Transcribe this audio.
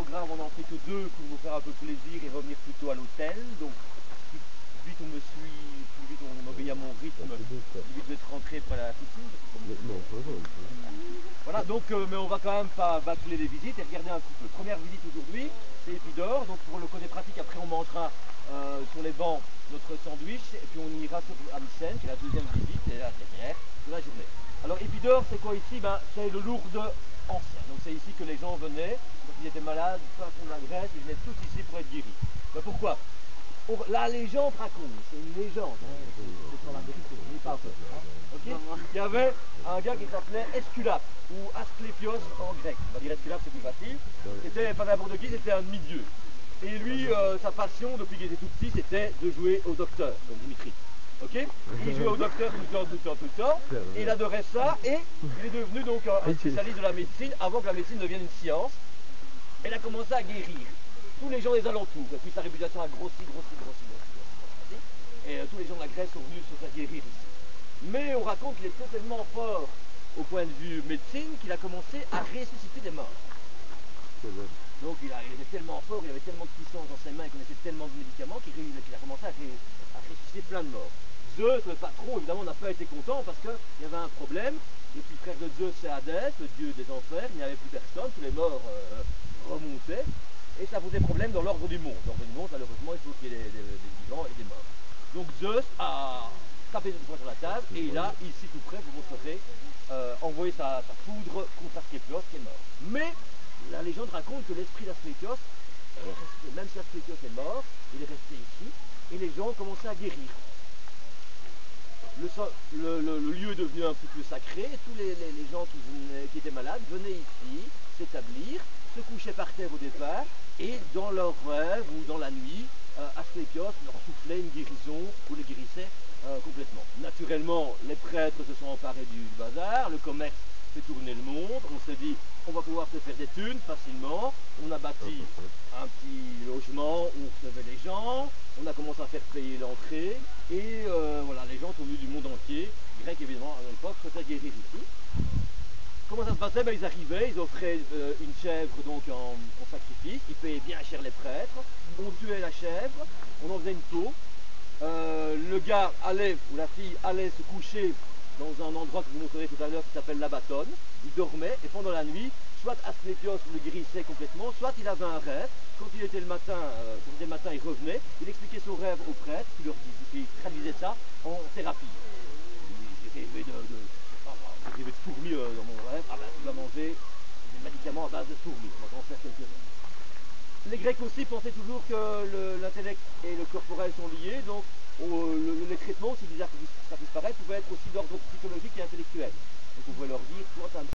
programme, on n'en fait que 2 pour vous faire un peu plaisir et revenir plutôt à l'hôtel. Donc plus vite on me suit, plus vite on obéit à mon rythme, plus vite je vais être rentré pour la piscine. Voilà, donc mais on va quand même pas bâcler les visites et regarder un petit peu. Première visite aujourd'hui, c'est Épidore. Donc pour le côté pratique, après on mangera sur les bancs notre sandwich et puis on ira sur Amisen, qui est la deuxième visite et la dernière de la journée. Alors Épidore, c'est quoi ici? C'est le Lourdes ancien. Donc c'est ici que les gens venaient quand ils étaient malades, pas contre la Grèce, ils venaient tous ici pour être guéris. Mais pourquoi? La légende raconte, c'est une légende, c'est sur la vérité, n'est pas faux. Okay. Il y avait un gars qui s'appelait Esculape, ou Asclépios en grec. On va dire Esculape, c'est plus facile. C'était pas n'importe qui, c'était un demi-dieu. Et lui, sa passion, depuis qu'il était tout petit, c'était de jouer au docteur, comme Dimitri. Okay. Il jouait au docteur tout le temps, et il adorait ça, et il est devenu donc un spécialiste de la médecine, avant que la médecine devienne une science. Et il a commencé à guérir tous les gens des alentours, et puis sa réputation a grossi. Et tous les gens de la Grèce sont venus se faire guérir ici. Mais on raconte qu'il était tellement fort au point de vue médecine qu'il a commencé à ressusciter des morts. Donc il était tellement fort, il avait tellement de puissance dans ses mains, il connaissait tellement de médicaments qu'il a commencé à ressusciter plein de morts. Zeus, le patron, évidemment, n'a pas été content parce qu'il y avait un problème. Le petit frère de Zeus, c'est Hadès, le dieu des enfers, il n'y avait plus personne, tous les morts remontaient. Et ça posait problème dans l'ordre du monde. L'ordre du monde, malheureusement, il faut qu'il y ait des vivants et des morts. Donc Zeus a tapé une fois sur la table et il a, ici tout près, vous montrerez, envoyé sa foudre contre Asclépios qui est mort. Mais la légende raconte que l'esprit d'Asclépios est resté, même si Asclépios est mort, il est resté ici et les gens ont commencé à guérir. Le lieu est devenu un petit peu sacré et tous les gens qui étaient malades venaient ici s'établir, se couchaient par terre au départ et dans leur rêve ou dans la nuit, Asclépios leur soufflait une guérison ou les guérissait complètement. Naturellement, les prêtres se sont emparés du bazar, le commerce fait tourner le monde, on s'est dit on va pouvoir se faire des thunes facilement, on a bâti un petit logement où on recevait les gens, on a commencé à faire payer l'entrée et voilà, les gens sont venus du monde entier, grecs évidemment à l'époque, se faire guérir ici. Comment ça se passait? Ils arrivaient, ils offraient une chèvre donc en sacrifice, ils payaient bien cher les prêtres, on tuait la chèvre, on en faisait une peau, le gars allait, ou la fille allait se coucher dans un endroit que vous montrerez tout à l'heure qui s'appelle l'Abatone, il dormait et pendant la nuit, soit Asclépios le guérissait complètement, soit il avait un rêve, quand il était le matin, il revenait, il expliquait son rêve aux prêtres, il traduisait ça en thérapie. J'ai rêvé de fourmis dans mon rêve, tu vas manger des médicaments à base de fourmis, on va en faire quelques-uns. Les Grecs aussi pensaient toujours que l'intellect et le corporel sont liés, donc les traitements, aussi bizarre que ça puisse paraître, pouvaient être aussi d'ordre psychologique et intellectuel. Donc on pouvait leur dire, toi,